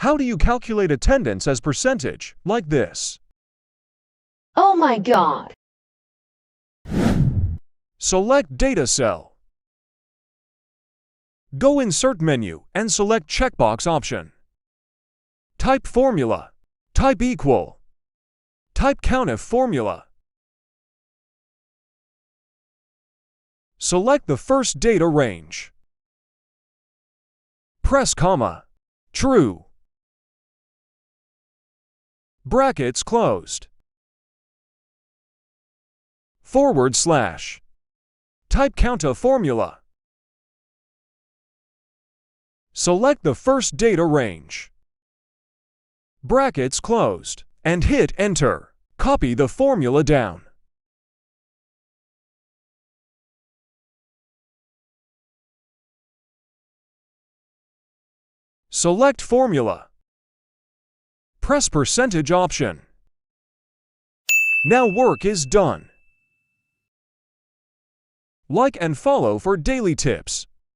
How do you calculate attendance as percentage, like this? Oh my God! Select Data Cell. Go Insert menu and select Checkbox option. Type Formula. Type Equal. Type COUNTIF formula. Select the first data range. Press comma. True. Brackets closed. /. Type COUNTIF formula. Select the first data range. Brackets closed. And hit Enter. Copy the formula down. Select Formula. Press Percentage option. Now work is done. Like and follow for daily tips.